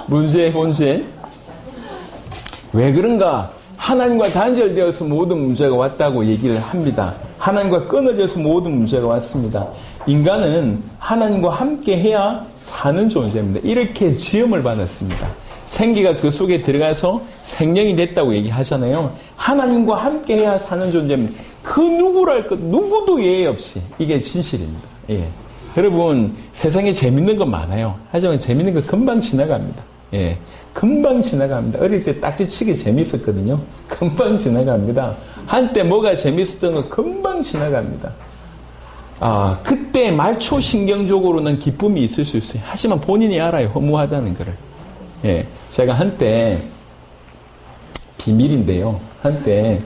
문제의 본질. 왜 그런가? 하나님과 단절되어서 모든 문제가 왔다고 얘기를 합니다. 하나님과 끊어져서 모든 문제가 왔습니다. 인간은 하나님과 함께 해야 사는 존재입니다. 이렇게 지음을 받았습니다. 생기가 그 속에 들어가서 생명이 됐다고 얘기하잖아요. 하나님과 함께 해야 사는 존재입니다. 그 누구도 예외 없이. 이게 진실입니다. 예. 여러분, 세상에 재밌는 건 많아요. 하지만 재밌는 건 금방 지나갑니다. 예. 금방 지나갑니다. 어릴 때 딱지치기 재밌었거든요. 금방 지나갑니다. 한때 뭐가 재밌었던 거 금방 지나갑니다. 그때 말초신경적으로는 기쁨이 있을 수 있어요. 하지만 본인이 알아요. 허무하다는 거를. 예. 제가 한때, 비밀인데요. 한때,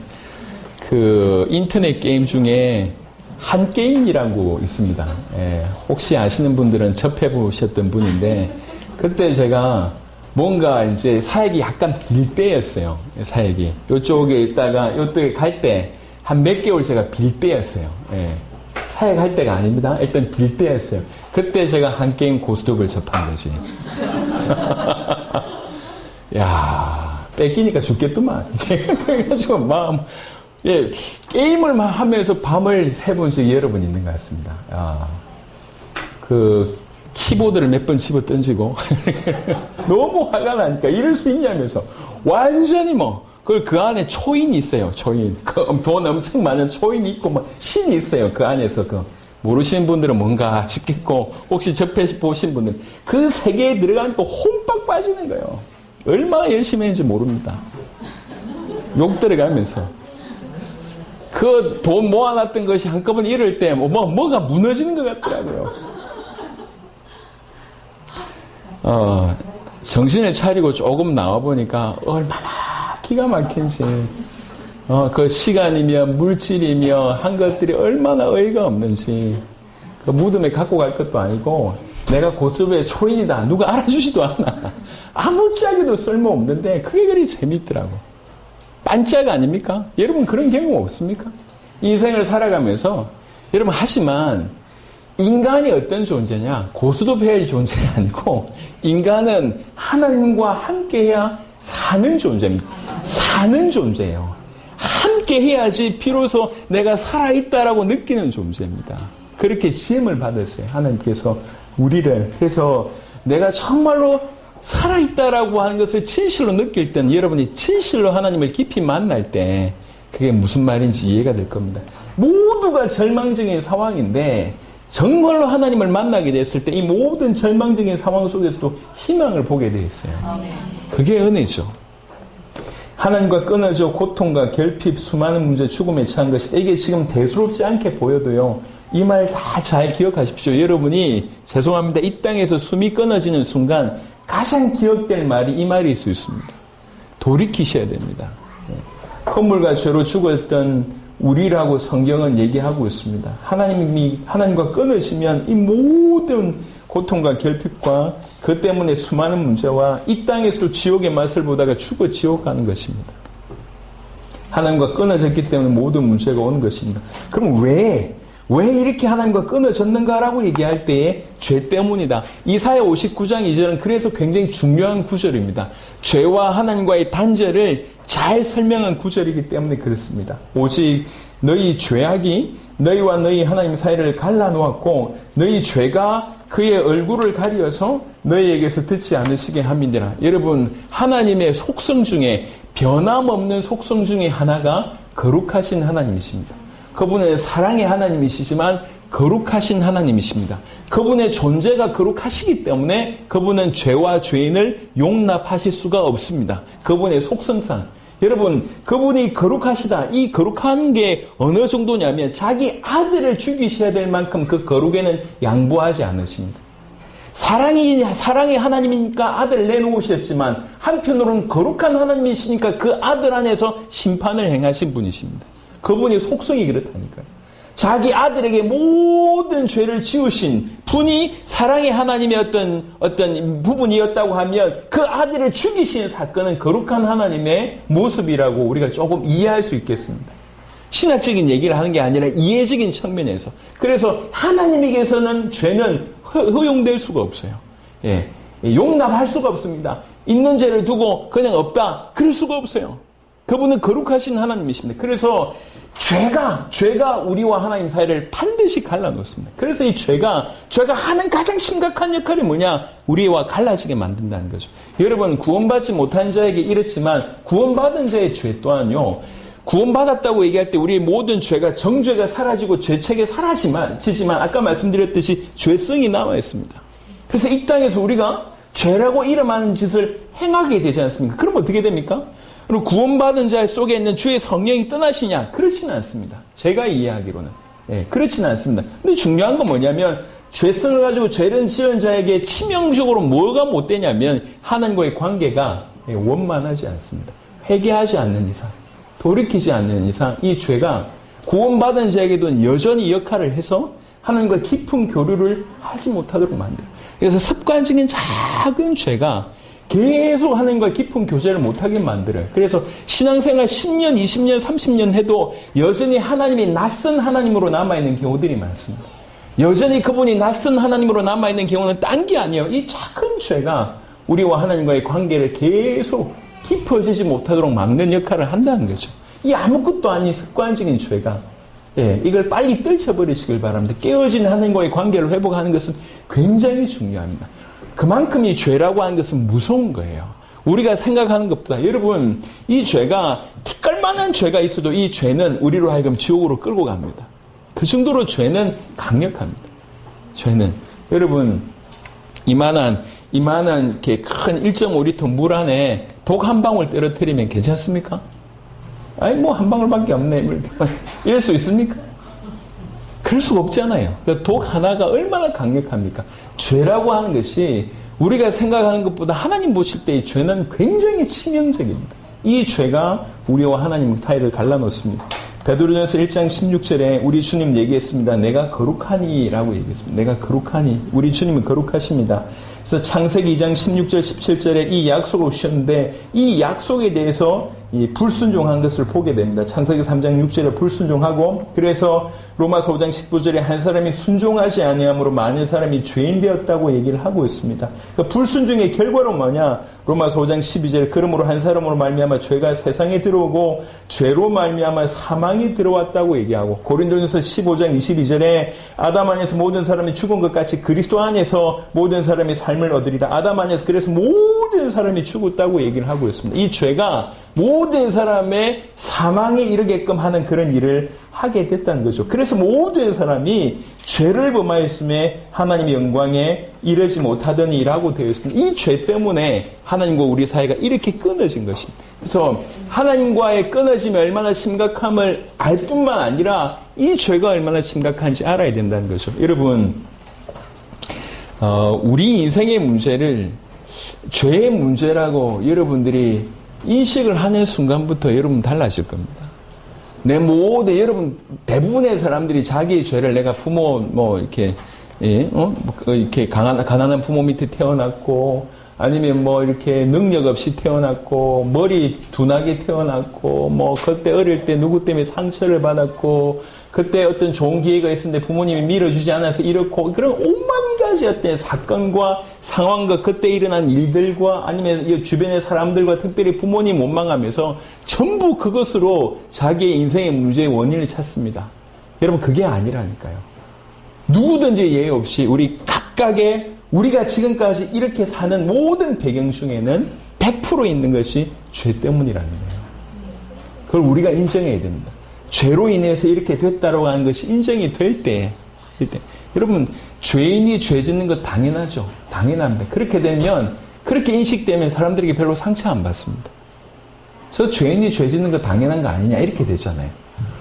인터넷 게임 중에 한 게임이라고 있습니다. 예. 혹시 아시는 분들은 접해보셨던 분인데, 그때 제가 뭔가 이제 사역이 약간 빌 때였어요. 사역이. 요쪽에 있다가 요쪽에 갈 때 한 몇 개월 제가 빌 때였어요. 예. 사역할 때가 아닙니다. 일단 빌 때였어요. 그때 제가 한 게임 고스톱을 접한 거지. 야, 뺏기니까 죽겠더만. 그래가지고 게임을 하면서 밤을 새본 적이 여러 번 있는 것 같습니다. 키보드를 몇 번 집어 던지고 너무 화가 나니까 이럴 수 있냐면서 완전히 그 안에 초인이 있어요. 초인. 돈 엄청 많은 초인이 있고 신이 있어요. 그 안에서 모르시는 분들은 뭔가 싶겠고 혹시 접해 보신 분들은 그 세계에 들어가니까 홈빡 빠지는 거예요. 얼마나 열심히 했는지 모릅니다. 욕 들어가면서 그 돈 모아놨던 것이 한꺼번에 이럴 때 뭐가 무너지는 것 같더라고요. 정신을 차리고 조금 나와보니까 얼마나 기가 막힌지, 그 시간이며 물질이며 한 것들이 얼마나 어이가 없는지, 그 무덤에 갖고 갈 것도 아니고, 내가 고스톱의 초인이다. 누가 알아주지도 않아. 아무짝에도 쓸모없는데, 그게 그리 재밌더라고. 반짝 아닙니까? 여러분 그런 경험 없습니까? 인생을 살아가면서, 여러분 하지만, 인간이 어떤 존재냐? 고스톱해야 존재가 아니고 인간은 하나님과 함께해야 사는 존재입니다. 사는 존재예요. 함께해야지 비로소 내가 살아있다라고 느끼는 존재입니다. 그렇게 지음을 받았어요. 하나님께서 우리를. 그래서 내가 정말로 살아있다라고 하는 것을 진실로 느낄 때는 여러분이 진실로 하나님을 깊이 만날 때 그게 무슨 말인지 이해가 될 겁니다. 모두가 절망적인 상황인데 정말로 하나님을 만나게 됐을 때 이 모든 절망적인 상황 속에서도 희망을 보게 되어 있어요. 그게 은혜죠. 하나님과 끊어져 고통과 결핍, 수많은 문제, 죽음에 처한 것이다. 이게 지금 대수롭지 않게 보여도요. 이 말 다 잘 기억하십시오. 여러분이 죄송합니다. 이 땅에서 숨이 끊어지는 순간 가장 기억될 말이 이 말일 수 있습니다. 돌이키셔야 됩니다. 허물과 죄로 죽었던 우리라고 성경은 얘기하고 있습니다. 하나님과 끊으시면 이 모든 고통과 결핍과 그 때문에 수많은 문제와 이 땅에서도 지옥의 맛을 보다가 죽어 지옥 가는 것입니다. 하나님과 끊어졌기 때문에 모든 문제가 오는 것입니다. 그럼 왜 이렇게 하나님과 끊어졌는가라고 얘기할 때에 죄 때문이다. 이사야 59장 2절은 그래서 굉장히 중요한 구절입니다. 죄와 하나님과의 단절을 잘 설명한 구절이기 때문에 그렇습니다. 오직 너희 죄악이 너희와 너희 하나님 사이를 갈라놓았고 너희 죄가 그의 얼굴을 가리어서 너희에게서 듣지 않으시게 함이니라. 여러분 하나님의 속성 중에 변함없는 속성 중에 하나가 거룩하신 하나님이십니다. 그분은 사랑의 하나님이시지만 거룩하신 하나님이십니다. 그분의 존재가 거룩하시기 때문에 그분은 죄와 죄인을 용납하실 수가 없습니다. 그분의 속성상. 여러분 그분이 거룩하시다. 이 거룩한 게 어느 정도냐면 자기 아들을 죽이셔야 될 만큼 그 거룩에는 양보하지 않으십니다. 사랑의 하나님이니까 아들을 내놓으셨지만 한편으로는 거룩한 하나님이시니까 그 아들 안에서 심판을 행하신 분이십니다. 그분의 속성이 그렇다니까요. 자기 아들에게 모든 죄를 지우신 분이 사랑의 하나님의 어떤 부분이었다고 하면 그 아들을 죽이신 사건은 거룩한 하나님의 모습이라고 우리가 조금 이해할 수 있겠습니다. 신학적인 얘기를 하는 게 아니라 이해적인 측면에서. 그래서 하나님에게서는 죄는 허용될 수가 없어요. 예. 용납할 수가 없습니다. 있는 죄를 두고 그냥 없다. 그럴 수가 없어요. 그분은 거룩하신 하나님이십니다. 그래서 죄가 우리와 하나님 사이를 반드시 갈라놓습니다. 그래서 이 죄가 하는 가장 심각한 역할이 뭐냐? 우리와 갈라지게 만든다는 거죠. 여러분, 구원받지 못한 자에게 이렇지만 구원받은 자의 죄 또한요. 구원받았다고 얘기할 때 우리의 모든 죄가 정죄가 사라지고 죄책이 사라지지만 아까 말씀드렸듯이 죄성이 남아 있습니다. 그래서 이 땅에서 우리가 죄라고 이름하는 짓을 행하게 되지 않습니까? 그럼 어떻게 됩니까? 그리고 구원받은 자 속에 있는 주의 성령이 떠나시냐? 그렇지는 않습니다. 제가 이해하기로는. 그렇지는 않습니다. 근데 중요한 건 뭐냐면 죄성을 가지고 죄를 지은 자에게 치명적으로 뭐가 못 되냐면 하나님과의 관계가 원만하지 않습니다. 회개하지 않는 이상, 돌이키지 않는 이상 이 죄가 구원받은 자에게도 여전히 역할을 해서 하나님과 깊은 교류를 하지 못하도록 만들어요. 그래서 습관적인 작은 죄가 계속 하나님과 깊은 교제를 못하게 만들어요. 그래서 신앙생활 10년, 20년, 30년 해도 여전히 하나님이 낯선 하나님으로 남아있는 경우들이 많습니다. 여전히 그분이 낯선 하나님으로 남아있는 경우는 딴 게 아니에요. 이 작은 죄가 우리와 하나님과의 관계를 계속 깊어지지 못하도록 막는 역할을 한다는 거죠. 이 아무것도 아닌 습관적인 죄가 이걸 빨리 떨쳐버리시길 바랍니다. 깨어진 하나님과의 관계를 회복하는 것은 굉장히 중요합니다. 그만큼 이 죄라고 하는 것은 무서운 거예요. 우리가 생각하는 것보다 여러분 이 죄가 티끌만한 죄가 있어도 이 죄는 우리로 하여금 지옥으로 끌고 갑니다. 그 정도로 죄는 강력합니다. 죄는 여러분 이만한 이렇게 큰 1.5리터 물 안에 독 한 방울 떨어뜨리면 괜찮습니까? 아니 뭐 한 방울밖에 없네 이럴 수 있습니까? 그럴 수가 없잖아요. 독 하나가 얼마나 강력합니까? 죄라고 하는 것이 우리가 생각하는 것보다 하나님 보실 때 이 죄는 굉장히 치명적입니다. 이 죄가 우리와 하나님 사이를 갈라놓습니다. 베드로전서 1장 16절에 우리 주님 얘기했습니다. 내가 거룩하니 라고 얘기했습니다. 내가 거룩하니. 우리 주님은 거룩하십니다. 그래서 창세기 2장 16절 17절에 이 약속을 주셨는데 이 약속에 대해서 이 불순종한 것을 보게 됩니다. 창세기 3장 6절에 불순종하고 그래서 로마서 5장 19절에 한 사람이 순종하지 아니함으로 많은 사람이 죄인 되었다고 얘기를 하고 있습니다. 그러니까 불순종의 결과로 뭐냐? 로마서 5장 12절에 그러므로 한 사람으로 말미암아 죄가 세상에 들어오고 죄로 말미암아 사망이 들어왔다고 얘기하고 고린도전서 15장 22절에 아담 안에서 모든 사람이 죽은 것 같이 그리스도 안에서 모든 사람이 삶을 얻으리라. 아담 안에서 그래서 모든 사람이 죽었다고 얘기를 하고 있습니다. 이 죄가 모든 사람의 사망에 이르게끔 하는 그런 일을 하게 됐다는 거죠. 그래서 모든 사람이 죄를 범하였음에 하나님의 영광에 이르지 못하더니라고 되어 있습니다. 이 죄 때문에 하나님과 우리 사이가 이렇게 끊어진 것입니다. 그래서 하나님과의 끊어짐이 얼마나 심각함을 알 뿐만 아니라 이 죄가 얼마나 심각한지 알아야 된다는 거죠. 여러분, 우리 인생의 문제를 죄의 문제라고 여러분들이 인식을 하는 순간부터 여러분 달라질 겁니다. 여러분 대부분의 사람들이 자기의 죄를 내가 부모 이렇게 가난한 부모 밑에 태어났고 아니면 이렇게 능력 없이 태어났고 머리 둔하게 태어났고 그때 어릴 때 누구 때문에 상처를 받았고 그때 어떤 좋은 기회가 있었는데 부모님이 밀어주지 않아서 이렇고 그런 오만 가지 어떤 사건과 상황과 그때 일어난 일들과 아니면 주변의 사람들과 특별히 부모님 원망하면서 전부 그것으로 자기의 인생의 문제의 원인을 찾습니다. 여러분 그게 아니라니까요. 누구든지 예외 없이 우리 각각의 우리가 지금까지 이렇게 사는 모든 배경 중에는 100% 있는 것이 죄 때문이라는 거예요. 그걸 우리가 인정해야 됩니다. 죄로 인해서 이렇게 됐다라고 하는 것이 인정이 될 때, 여러분, 죄인이 죄 짓는 거 당연하죠. 당연합니다. 그렇게 되면, 그렇게 인식되면 사람들에게 별로 상처 안 받습니다. 저 죄인이 죄 짓는 거 당연한 거 아니냐, 이렇게 되잖아요.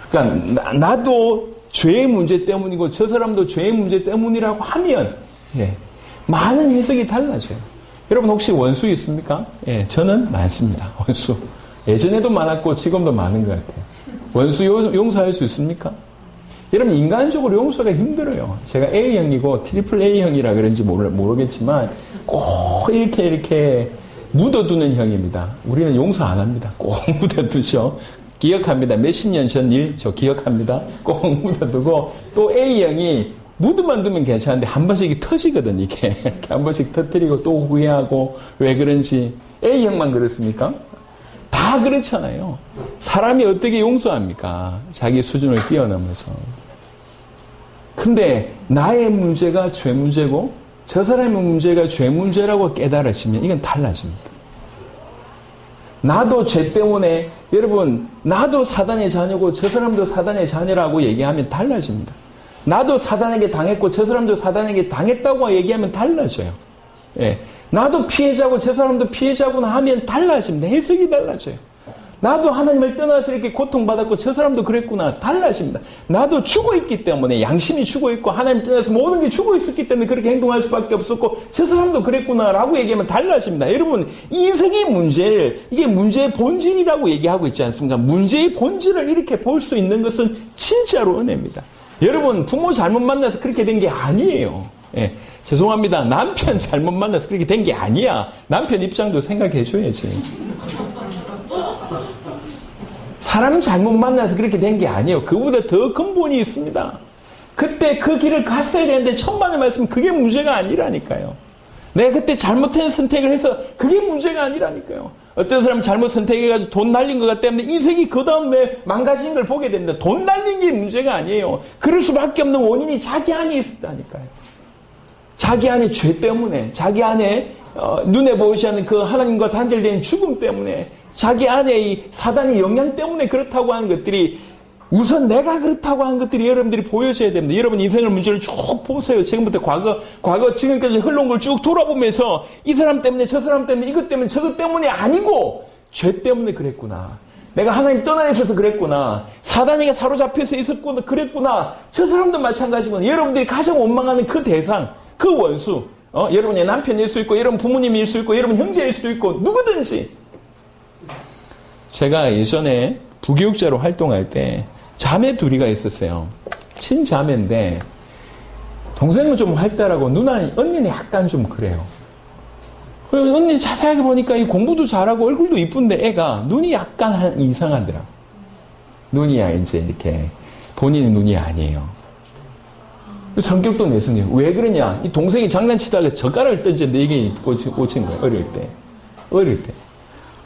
그러니까, 나도 죄의 문제 때문이고, 저 사람도 죄의 문제 때문이라고 하면, 많은 해석이 달라져요. 여러분, 혹시 원수 있습니까? 저는 많습니다. 원수. 예전에도 많았고, 지금도 많은 것 같아요. 원수 용서할 수 있습니까? 여러분 인간적으로 용서가 힘들어요. 제가 A형이고 트리플 A형이라 그런지 모르겠지만 꼭 이렇게 묻어두는 형입니다. 우리는 용서 안 합니다. 꼭 묻어두죠. 기억합니다. 몇십 년 전 일 저 기억합니다. 꼭 묻어두고 또 A형이 무드만 두면 괜찮은데 한 번씩 터지거든, 이게. 이렇게 한 번씩 터뜨리고 또 후회하고 왜 그런지. A형만 그렇습니까? 다 그렇잖아요. 사람이 어떻게 용서합니까? 자기 수준을 뛰어넘어서. 근데 나의 문제가 죄 문제고 저 사람의 문제가 죄 문제라고 깨달으시면 이건 달라집니다. 나도 죄 때문에 여러분 나도 사단의 자녀고 저 사람도 사단의 자녀라고 얘기하면 달라집니다. 나도 사단에게 당했고 저 사람도 사단에게 당했다고 얘기하면 달라져요. 예. 나도 피해자고 저 사람도 피해자구나 하면 달라집니다. 해석이 달라져요. 나도 하나님을 떠나서 이렇게 고통받았고 저 사람도 그랬구나. 달라집니다. 나도 죽어있기 때문에 양심이 죽어있고 하나님 떠나서 모든 게 죽어있었기 때문에 그렇게 행동할 수밖에 없었고 저 사람도 그랬구나 라고 얘기하면 달라집니다. 여러분 인생의 문제를 이게 문제의 본질이라고 얘기하고 있지 않습니까? 문제의 본질을 이렇게 볼 수 있는 것은 진짜로 은혜입니다. 여러분 부모 잘못 만나서 그렇게 된 게 아니에요. 예, 죄송합니다. 남편 잘못 만나서 그렇게 된 게 아니야. 남편 입장도 생각해 줘야지. 사람 잘못 만나서 그렇게 된 게 아니에요. 그보다 더 근본이 있습니다. 그때 그 길을 갔어야 되는데 천만의 말씀 그게 문제가 아니라니까요. 내가 그때 잘못된 선택을 해서 그게 문제가 아니라니까요. 어떤 사람 잘못 선택해가지고 돈 날린 것 때문에 인생이 그 다음에 망가진 걸 보게 됩니다. 돈 날린 게 문제가 아니에요. 그럴 수밖에 없는 원인이 자기 안에 있었다니까요. 자기 안에 죄 때문에, 자기 안에 눈에 보이지 않는 그 하나님과 단절된 죽음 때문에, 자기 안에 이 사단의 영향 때문에 그렇다고 하는 것들이 우선 내가 그렇다고 하는 것들이 여러분들이 보여줘야 됩니다. 여러분 인생의 문제를 쭉 보세요. 지금부터 과거 지금까지 흘러온 걸 쭉 돌아보면서 이 사람 때문에 저 사람 때문에 이것 때문에 저것 때문에 아니고 죄 때문에 그랬구나. 내가 하나님 떠나 있어서 그랬구나. 사단에게 사로잡혀서 있었구나. 그랬구나. 저 사람도 마찬가지구나. 여러분들이 가장 원망하는 그 대상, 그 원수, 여러분의 남편일 수 있고 여러분 부모님일 수 있고 여러분 형제일 수도 있고 누구든지. 제가 예전에 부교육자로 활동할 때 자매 둘이가 있었어요. 친자매인데 동생은 좀 활달하고 언니는 약간 좀 그래요. 언니 자세하게 보니까 이 공부도 잘하고 얼굴도 이쁜데 애가 눈이 약간 이상하더라고. 눈이 이제 이렇게 본인의 눈이 아니에요. 성격도 내성이에요. 왜 그러냐? 이 동생이 장난치다가 젓가락을 던져 4개 꽂힌 거예요. 어릴 때.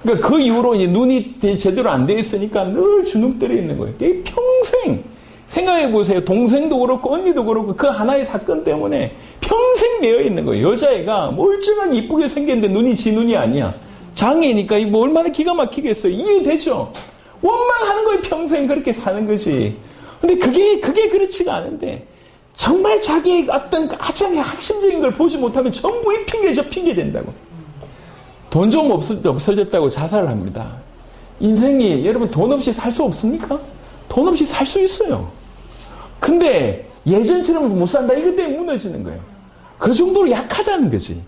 그러니까 그 이후로 이제 눈이 제대로 안 돼 있으니까 늘 주눅들어 있는 거예요. 이게 평생 생각해 보세요. 동생도 그렇고 언니도 그렇고 그 하나의 사건 때문에 평생 매여 있는 거예요. 여자애가 멀쩡하게 이쁘게 생겼는데 눈이 지 눈이 아니야. 장애니까 뭐 얼마나 기가 막히겠어요. 이해되죠? 원망하는 거예요. 평생 그렇게 사는 거지. 근데 그게 그렇지가 않은데 정말 자기의 어떤 가장 핵심적인 걸 보지 못하면 전부 이 핑계 저 핑계 된다고. 돈 좀 없어졌다고 자살을 합니다. 인생이 여러분 돈 없이 살 수 없습니까? 돈 없이 살 수 있어요. 근데 예전처럼 못 산다 이것 때문에 무너지는 거예요. 그 정도로 약하다는 거지.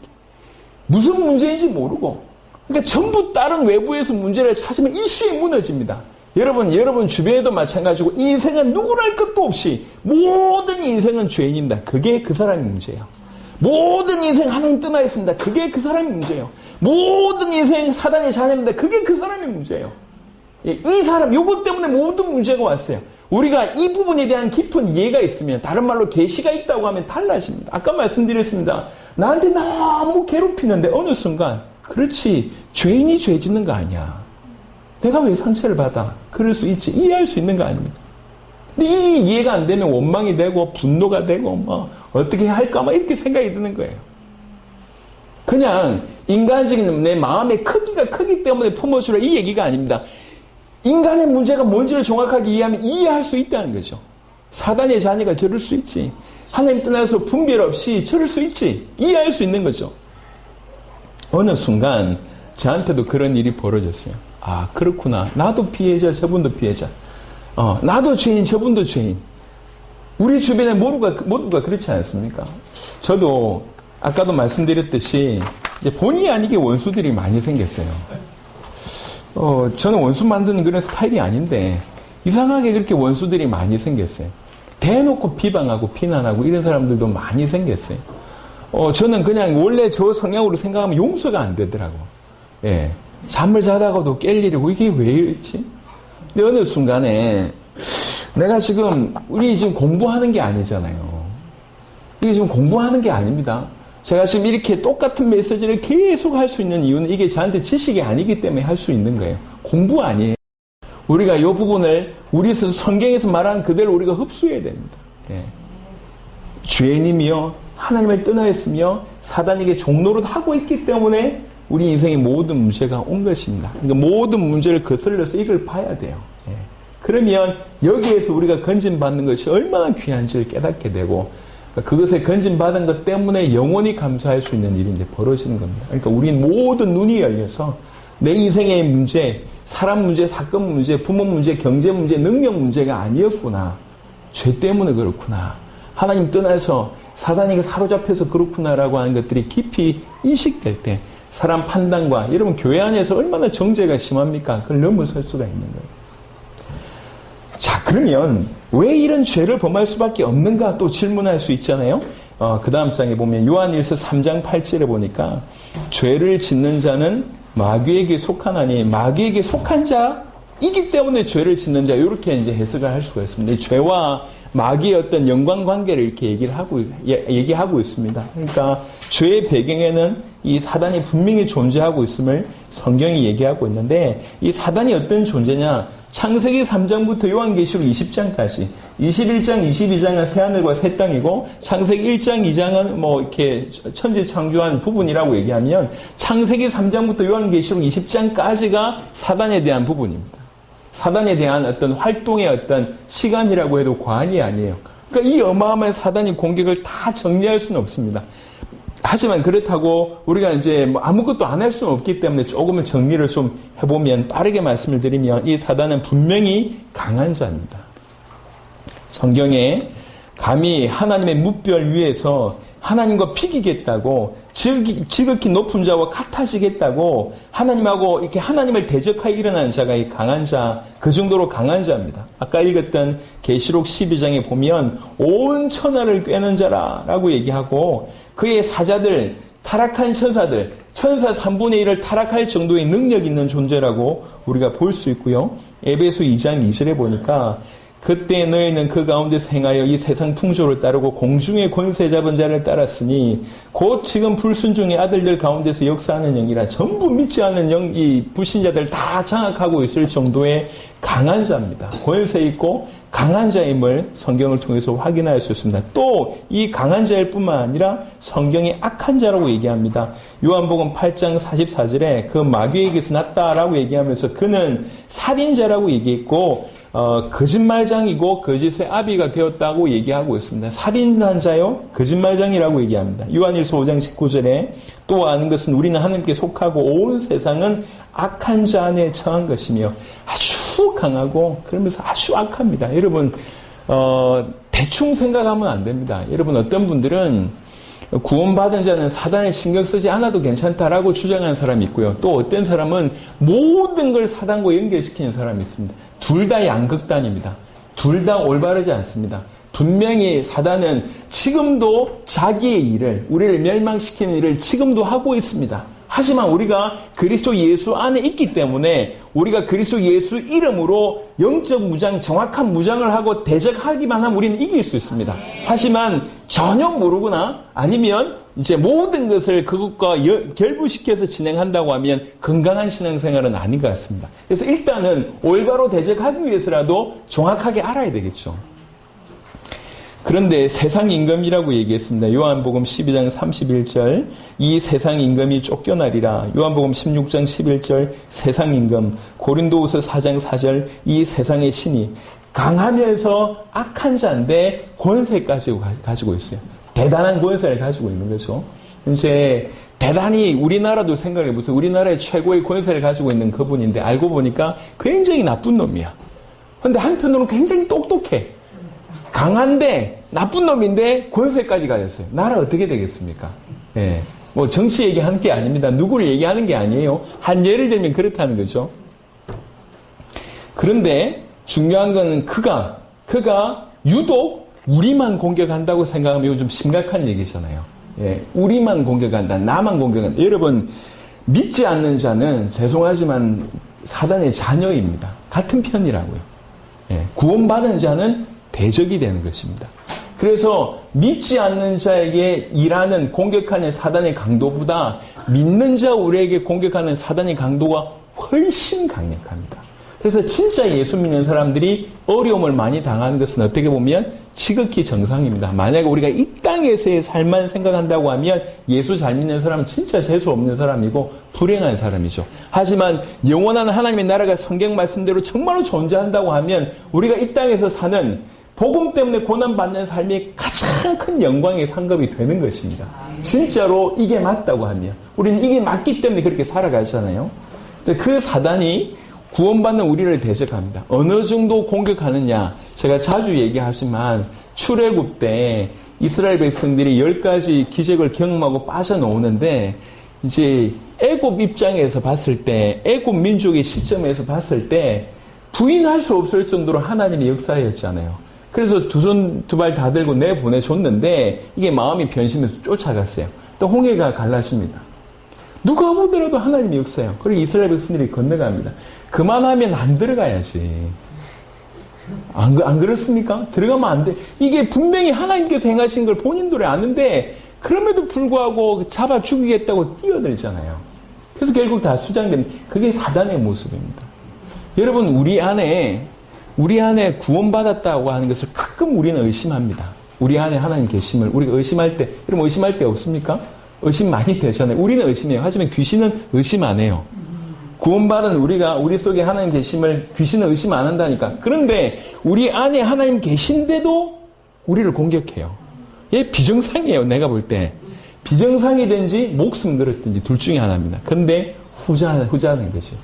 무슨 문제인지 모르고. 그러니까 전부 다른 외부에서 문제를 찾으면 일시에 무너집니다. 여러분 주변에도 마찬가지고 인생은 누구나 할 것도 없이 모든 인생은 죄인입니다. 그게 그 사람의 문제예요. 모든 인생 하나님 떠나 있습니다. 그게 그 사람의 문제예요. 모든 인생 사단의 자녀입니다. 그게 그 사람의 문제예요. 이 사람 요것 때문에 모든 문제가 왔어요. 우리가 이 부분에 대한 깊은 이해가 있으면 다른 말로 계시가 있다고 하면 달라집니다. 아까 말씀드렸습니다. 나한테 너무 괴롭히는데 어느 순간 그렇지 죄인이 죄 짓는 거 아니야. 내가 왜 상처를 받아? 그럴 수 있지. 이해할 수 있는 거 아닙니까? 근데 이 이해가 안 되면 원망이 되고 분노가 되고 뭐 어떻게 할까 막 이렇게 생각이 드는 거예요. 그냥 인간적인 내 마음의 크기가 크기 때문에 품어주라 이 얘기가 아닙니다. 인간의 문제가 뭔지를 정확하게 이해하면 이해할 수 있다는 거죠. 사단의 자녀가 저럴 수 있지. 하나님 떠나서 분별 없이 저럴 수 있지. 이해할 수 있는 거죠. 어느 순간 저한테도 그런 일이 벌어졌어요. 아 그렇구나. 나도 피해자 저분도 피해자. 나도 죄인 저분도 죄인. 우리 주변에 모두가 그렇지 않습니까? 저도 아까도 말씀드렸듯이 이제 본의 아니게 원수들이 많이 생겼어요. 저는 원수 만드는 그런 스타일이 아닌데 이상하게 그렇게 원수들이 많이 생겼어요. 대놓고 비방하고 비난하고 이런 사람들도 많이 생겼어요. 저는 그냥 원래 저 성향으로 생각하면 용서가 안 되더라고. 예. 잠을 자다가도 깰 일이고 이게 왜 이렇지? 근데 어느 순간에 내가 우리 지금 공부하는 게 아니잖아요. 이게 지금 공부하는 게 아닙니다. 제가 지금 이렇게 똑같은 메시지를 계속 할 수 있는 이유는 이게 저한테 지식이 아니기 때문에 할 수 있는 거예요. 공부 아니에요. 우리가 이 부분을 우리 성경에서 말하는 그대로 우리가 흡수해야 됩니다. 예. 죄인이며 하나님을 떠나있으며 사단에게 종노릇 하고 있기 때문에 우리 인생의 모든 문제가 온 것입니다. 그러니까 모든 문제를 거슬러서 이걸 봐야 돼요. 예. 그러면 여기에서 우리가 건진받는 것이 얼마나 귀한지를 깨닫게 되고 그것에 건진받은 것 때문에 영원히 감사할 수 있는 일이 이제 벌어지는 겁니다. 그러니까 우리는 모든 눈이 열려서 내 인생의 문제, 사람 문제, 사건 문제, 부모 문제, 경제 문제, 능력 문제가 아니었구나. 죄 때문에 그렇구나. 하나님 떠나서 사단에게 사로잡혀서 그렇구나라고 하는 것들이 깊이 인식될 때 사람 판단과 여러분 교회 안에서 얼마나 정죄가 심합니까? 그걸 넘어설 수가 있는 거예요. 자, 그러면 왜 이런 죄를 범할 수밖에 없는가 또 질문할 수 있잖아요. 그 다음 장에 보면 요한일서 3장 8절에 보니까 죄를 짓는 자는 마귀에게 속하나니 마귀에게 속한 자이기 때문에 죄를 짓는 자 이렇게 이제 해석을 할 수가 있습니다. 이 죄와 마귀의 어떤 연관관계를 이렇게 얘기하고 있습니다. 그러니까 죄의 배경에는 이 사단이 분명히 존재하고 있음을 성경이 얘기하고 있는데 이 사단이 어떤 존재냐? 창세기 3장부터 요한계시록 20장까지 21장, 22장은 새하늘과 새 땅이고 창세기 1장, 2장은 뭐 이렇게 천지 창조한 부분이라고 얘기하면 창세기 3장부터 요한계시록 20장까지가 사단에 대한 부분입니다. 사단에 대한 어떤 활동의 어떤 시간이라고 해도 과언이 아니에요. 그러니까 이 어마어마한 사단이 공격을 다 정리할 수는 없습니다. 하지만 그렇다고 우리가 이제 뭐 아무것도 안 할 수는 없기 때문에 조금은 정리를 좀 해보면 빠르게 말씀을 드리면 이 사단은 분명히 강한 자입니다. 성경에 감히 하나님의 뭇별 위에서 하나님과 비기겠다고 지극히 높은 자와 같아지겠다고 하나님하고 이렇게 하나님을 대적하여 일어나는 자가 이 강한 자, 그 정도로 강한 자입니다. 아까 읽었던 계시록 12장에 보면 온 천하를 꿰는 자라라고 얘기하고 그의 사자들, 타락한 천사들, 천사 3분의 1을 타락할 정도의 능력 있는 존재라고 우리가 볼 수 있고요. 에베소 2장 2절에 보니까 그때 너희는 그 가운데서 행하여 이 세상 풍조를 따르고 공중의 권세 잡은 자를 따랐으니 곧 지금 불순종의 아들들 가운데서 역사하는 영이라 전부 믿지 않는 영, 이 불신자들 다 장악하고 있을 정도의 강한 자입니다. 권세 있고 강한 자임을 성경을 통해서 확인할 수 있습니다. 또 이 강한 자일 뿐만 아니라 성경이 악한 자라고 얘기합니다. 요한복음 8장 44절에 그 마귀에게서 났다라고 얘기하면서 그는 살인자라고 얘기했고 거짓말장이고 거짓의 아비가 되었다고 얘기하고 있습니다. 살인한 자요 거짓말장이라고 얘기합니다. 요한일서 5장 19절에 또 아는 것은 우리는 하나님께 속하고 온 세상은 악한 자 안에 처한 것이며 아주 강하고 그러면서 아주 악합니다. 여러분 대충 생각하면 안 됩니다. 여러분 어떤 분들은 구원받은 자는 사단에 신경 쓰지 않아도 괜찮다라고 주장하는 사람이 있고요. 또 어떤 사람은 모든 걸 사단과 연결시키는 사람이 있습니다. 둘 다 양극단입니다. 둘 다 올바르지 않습니다. 분명히 사단은 지금도 자기의 일을, 우리를 멸망시키는 일을 지금도 하고 있습니다. 하지만 우리가 그리스도 예수 안에 있기 때문에 우리가 그리스도 예수 이름으로 영적 무장, 정확한 무장을 하고 대적하기만 하면 우리는 이길 수 있습니다. 하지만 전혀 모르거나 아니면 이제 모든 것을 그것과 결부시켜서 진행한다고 하면 건강한 신앙생활은 아닌 것 같습니다. 그래서 일단은 올바로 대적하기 위해서라도 정확하게 알아야 되겠죠. 그런데 세상 임금이라고 얘기했습니다. 요한복음 12장 31절 이 세상 임금이 쫓겨나리라. 요한복음 16장 11절 세상 임금. 고린도후서 4장 4절 이 세상의 신이 강하면서 악한 자인데 권세까지 가지고 있어요. 대단한 권세를 가지고 있는 거죠. 이제 대단히 우리나라도 생각해 보세요. 우리나라의 최고의 권세를 가지고 있는 그분인데 알고 보니까 굉장히 나쁜 놈이야. 그런데 한편으로는 굉장히 똑똑해. 강한데 나쁜 놈인데 권세까지 가졌어요. 나라 어떻게 되겠습니까? 예. 뭐 정치 얘기하는 게 아닙니다. 누구를 얘기하는 게 아니에요. 한 예를 들면 그렇다는 거죠. 그런데 중요한 거는 그가 유독 우리만 공격한다고 생각하면 이거 좀 심각한 얘기잖아요. 예. 우리만 공격한다. 나만 공격한다. 여러분 믿지 않는 자는 죄송하지만 사단의 자녀입니다. 같은 편이라고요. 예. 구원받은 자는 대적이 되는 것입니다. 그래서 믿지 않는 자에게 일하는 공격하는 사단의 강도보다 믿는 자 우리에게 공격하는 사단의 강도가 훨씬 강력합니다. 그래서 진짜 예수 믿는 사람들이 어려움을 많이 당하는 것은 어떻게 보면 지극히 정상입니다. 만약에 우리가 이 땅에서의 삶만 생각한다고 하면 예수 잘 믿는 사람은 진짜 재수 없는 사람이고 불행한 사람이죠. 하지만 영원한 하나님의 나라가 성경 말씀대로 정말로 존재한다고 하면 우리가 이 땅에서 사는 복음 때문에 고난받는 삶이 가장 큰 영광의 상급이 되는 것입니다. 진짜로 이게 맞다고 하면 우리는 이게 맞기 때문에 그렇게 살아가잖아요. 그 사단이 구원받는 우리를 대적합니다. 어느 정도 공격하느냐? 제가 자주 얘기하지만 출애굽 때 이스라엘 백성들이 10가지 기적을 경험하고 빠져나오는데 이제 애굽 입장에서 봤을 때 애굽 민족의 시점에서 봤을 때 부인할 수 없을 정도로 하나님의 역사였잖아요. 그래서 두 손 두 발 다 들고 내보내줬는데 이게 마음이 변심해서 쫓아갔어요. 또 홍해가 갈라집니다. 누가 보더라도 하나님의 역사예요. 그리고 이스라엘 백성들이 건너갑니다. 그만하면 안 들어가야지. 안 그렇습니까? 들어가면 안 돼. 이게 분명히 하나님께서 행하신 걸 본인들이 아는데 그럼에도 불구하고 잡아 죽이겠다고 뛰어들잖아요. 그래서 결국 다 수장된 그게 사단의 모습입니다. 여러분 우리 안에 구원받았다고 하는 것을 가끔 우리는 의심합니다. 우리 안에 하나님 계심을 우리가 의심할 때 여러분 의심할 때 없습니까? 의심 많이 되잖아요. 우리는 의심해요. 하지만 귀신은 의심 안 해요. 구원받은 우리 속에 하나님 계심을 귀신은 의심 안 한다니까. 그런데 우리 안에 하나님 계신데도 우리를 공격해요. 얘 비정상이에요. 내가 볼 때. 비정상이든지 목숨 걸었든지 둘 중에 하나입니다. 근데 후자는 거죠.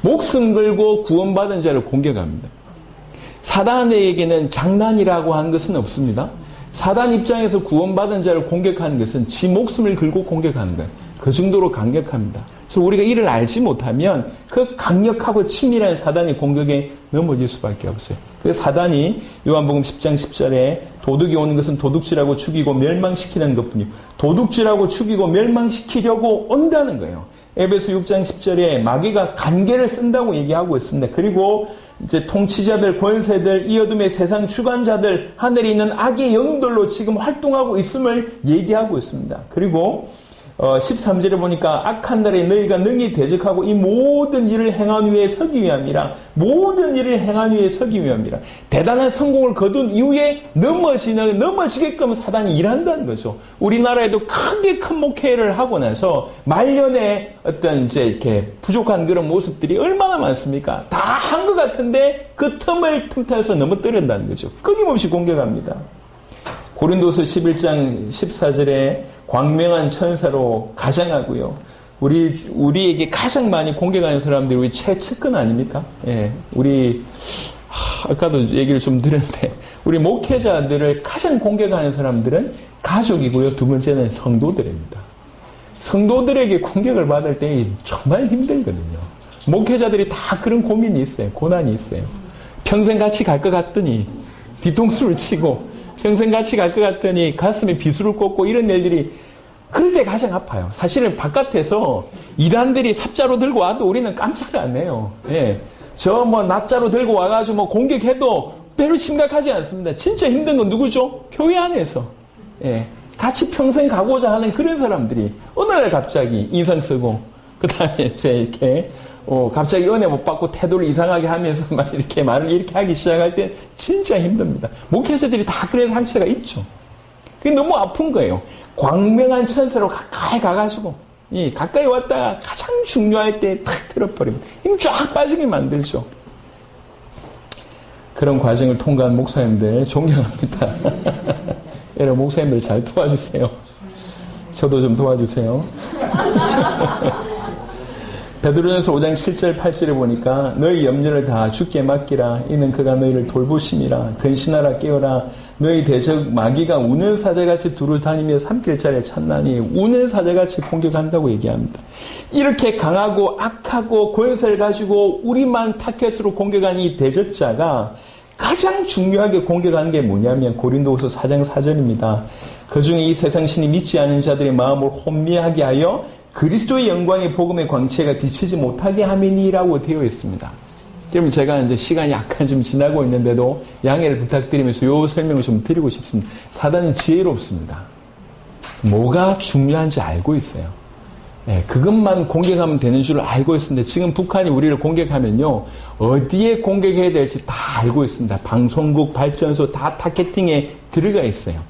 목숨 걸고 구원받은 자를 공격합니다. 사단에게는 장난이라고 하는 것은 없습니다. 사단 입장에서 구원받은 자를 공격하는 것은 지 목숨을 걸고 공격하는 거예요. 그 정도로 강력합니다. 그래서 우리가 이를 알지 못하면 그 강력하고 치밀한 사단의 공격에 넘어질 수밖에 없어요. 그래서 사단이 요한복음 10장 10절에 도둑이 오는 것은 도둑질하고 죽이고 멸망시키는 것뿐이요. 도둑질하고 죽이고 멸망시키려고 온다는 거예요. 에베소 6장 10절에 마귀가 간계를 쓴다고 얘기하고 있습니다. 그리고 이제 통치자들, 권세들, 이 어둠의 세상 주관자들, 하늘에 있는 악의 영들로 지금 활동하고 있음을 얘기하고 있습니다. 그리고 13절에 보니까 악한 날에 너희가 능히 대적하고 이 모든 일을 행한 후에 서기 위함이라. 모든 일을 행한 후에 서기 위함이라. 대단한 성공을 거둔 이후에 넘어지게끔 사단이 일한다는 거죠. 우리나라에도 크게 큰 목회를 하고 나서 말년에 어떤 이제 이렇게 부족한 그런 모습들이 얼마나 많습니까? 다 한 것 같은데 그 틈을 틈타서 넘어뜨린다는 거죠. 끊임없이 공격합니다. 고린도서 11장 14절에 광명한 천사로 가장하고요. 우리에게 가장 많이 공격하는 사람들이 우리 최측근 아닙니까? 예, 아까도 얘기를 좀 들었는데, 우리 목회자들을 가장 공격하는 사람들은 가족이고요. 두 번째는 성도들입니다. 성도들에게 공격을 받을 때 정말 힘들거든요. 목회자들이 다 그런 고민이 있어요. 고난이 있어요. 평생 같이 갈 것 같더니 뒤통수를 치고, 평생 같이 갈 것 같더니 가슴에 비수를 꽂고 이런 일들이 그럴 때 가장 아파요. 사실은 바깥에서 이단들이 삽자로 들고 와도 우리는 깜짝 안 해요. 예. 낫자로 들고 와가지고 공격해도 별로 심각하지 않습니다. 진짜 힘든 건 누구죠? 교회 안에서. 예. 같이 평생 가고자 하는 그런 사람들이 어느 날 갑자기 인상 쓰고, 그 다음에 이제 이렇게 갑자기 은혜 못 받고 태도를 이상하게 하면서 막 이렇게 말을 이렇게 하기 시작할 때 진짜 힘듭니다. 목회자들이 다 그런 상처가 있죠. 그게 너무 아픈 거예요. 광명한 천사로 가까이 가가지고, 가까이 왔다가 가장 중요할 때 탁 틀어버립니다. 힘 쫙 빠지게 만들죠. 그런 과정을 통과한 목사님들 존경합니다. 여러분, 목사님들 잘 도와주세요. 저도 좀 도와주세요. 베드로전서 5장 7절 8절에 보니까 너희 염려를 다 주께 맡기라. 이는 그가 너희를 돌보심이라. 근신하라 깨어라. 너희 대적 마귀가 우는 사자같이 두루 다니며 삼킬자를 찾나니 우는 사자같이 공격한다고 얘기합니다. 이렇게 강하고 악하고 권세를 가지고 우리만 타켓으로 공격한 이 대적자가 가장 중요하게 공격하는 게 뭐냐면 고린도후서 4장 4절입니다. 그중에 이 세상 신이 믿지 않은 자들의 마음을 혼미하게 하여 그리스도의 영광의 복음의 광채가 비치지 못하게 함이니라고 되어 있습니다. 그러면 제가 이제 시간이 약간 좀 지나고 있는데도 양해를 부탁드리면서 요 설명을 좀 드리고 싶습니다. 사단은 지혜롭습니다. 뭐가 중요한지 알고 있어요. 네, 그것만 공격하면 되는 줄 알고 있습니다. 지금 북한이 우리를 공격하면요, 어디에 공격해야 될지 다 알고 있습니다. 방송국, 발전소 다 타겟팅에 들어가 있어요.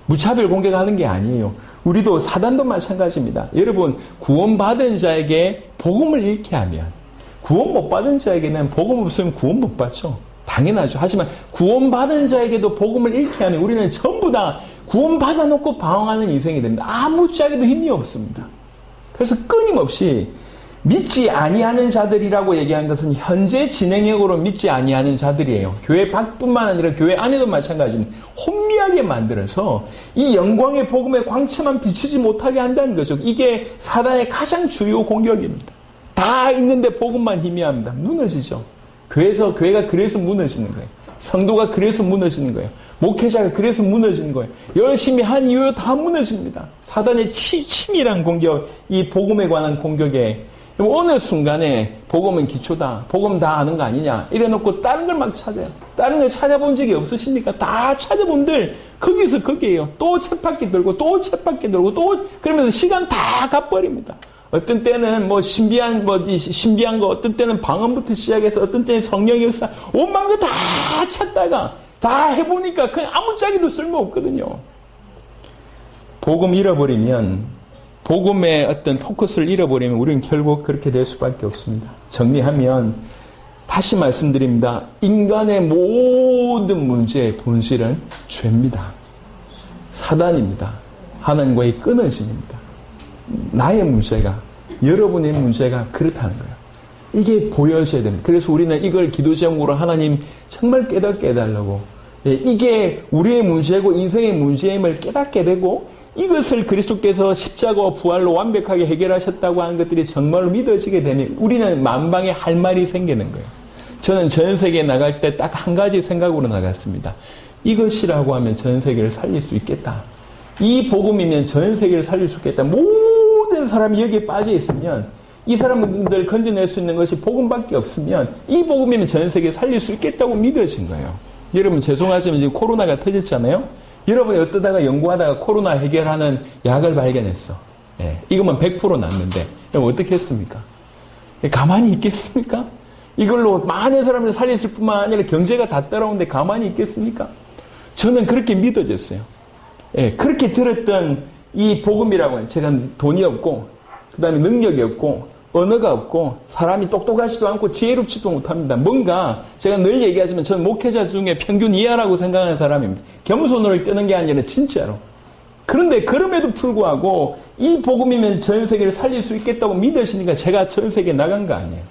무차별 공격하는 게 아니에요. 우리도 사단도 마찬가지입니다. 여러분, 구원받은 자에게 복음을 잃게 하면, 구원 못 받은 자에게는 복음 없으면 구원 못 받죠. 당연하죠. 하지만 구원받은 자에게도 복음을 잃게 하면 우리는 전부 다 구원받아놓고 방황하는 인생이 됩니다. 아무짝에도 힘이 없습니다. 그래서 끊임없이 믿지 아니하는 자들이라고 얘기한 것은 현재 진행형으로 믿지 아니하는 자들이에요. 교회 밖뿐만 아니라 교회 안에도 마찬가지입니다. 혼미하게 만들어서 이 영광의 복음의 광채만 비추지 못하게 한다는 거죠. 이게 사단의 가장 주요 공격입니다. 다 있는데 복음만 희미합니다. 무너지죠. 교회가 그래서 무너지는 거예요. 성도가 그래서 무너지는 거예요. 목회자가 그래서 무너지는 거예요. 열심히 한 이후에 다 무너집니다. 사단의 치밀한 공격, 이 복음에 관한 공격에 어느 순간에 복음은 기초다. 복음 다 아는 거 아니냐. 이래놓고 다른 걸 막 찾아요. 다른 걸 찾아본 적이 없으십니까? 다 찾아본들 거기서 거기에요. 또 쳇바퀴 돌고 또 쳇바퀴 돌고 또 그러면서 시간 다 가버립니다. 어떤 때는 신비한 거, 어떤 때는 방언부터 시작해서 어떤 때는 성령 역사, 온만 거 다 찾다가 다 해보니까 그냥 아무짝에도 쓸모없거든요. 복음 잃어버리면, 복음의 어떤 포커스를 잃어버리면 우리는 결국 그렇게 될 수밖에 없습니다. 정리하면, 다시 말씀드립니다. 인간의 모든 문제의 본질은 죄입니다. 사단입니다. 하나님과의 끊어짐입니다. 나의 문제가, 여러분의 문제가 그렇다는 거예요. 이게 보여져야 됩니다. 그래서 우리는 이걸 기도 제목으로 하나님 정말 깨닫게 해달라고. 이게 우리의 문제고 인생의 문제임을 깨닫게 되고 이것을 그리스도께서 십자가와 부활로 완벽하게 해결하셨다고 하는 것들이 정말로 믿어지게 되면 우리는 만방에 할 말이 생기는 거예요. 저는 전 세계에 나갈 때 딱 한 가지 생각으로 나갔습니다. 이것이라고 하면 전 세계를 살릴 수 있겠다. 이 복음이면 전 세계를 살릴 수 있겠다. 모든 사람이 여기에 빠져 있으면 이 사람들 건져낼 수 있는 것이 복음밖에 없으면 이 복음이면 전 세계 살릴 수 있겠다고 믿어진 거예요. 여러분 죄송하지만 지금 코로나가 터졌잖아요. 여러분이 어떠다가 연구하다가 코로나 해결하는 약을 발견했어. 예, 이거면 100% 낫는데 어떻게 했습니까? 가만히 있겠습니까? 이걸로 많은 사람을 살렸을 뿐만 아니라 경제가 다 따라오는데 가만히 있겠습니까? 저는 그렇게 믿어졌어요. 예, 그렇게 들었던 이 복음이라고 해요. 제가 돈이 없고, 그 다음에 능력이 없고, 언어가 없고, 사람이 똑똑하지도 않고, 지혜롭지도 못합니다. 뭔가, 제가 늘 얘기하지만, 저는 목회자 중에 평균 이하라고 생각하는 사람입니다. 겸손을 뜨는 게 아니라 진짜로. 그런데 그럼에도 불구하고, 이 복음이면 전 세계를 살릴 수 있겠다고 믿으시니까 제가 전 세계에 나간 거 아니에요.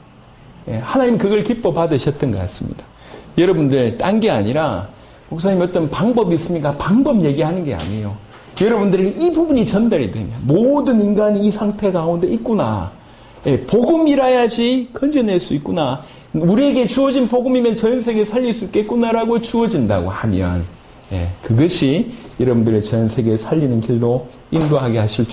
예, 하나님 그걸 기뻐 받으셨던 것 같습니다. 여러분들, 딴 게 아니라, 목사님 어떤 방법이 있습니까? 방법 얘기하는 게 아니에요. 여러분들에게 이 부분이 전달이 되면 모든 인간이 이 상태 가운데 있구나. 예, 복음이라야지 건져낼 수 있구나. 우리에게 주어진 복음이면 전 세계 살릴 수 있겠구나라고 주어진다고 하면 그것이 여러분들의 전 세계 살리는 길로 인도하게 하실 줄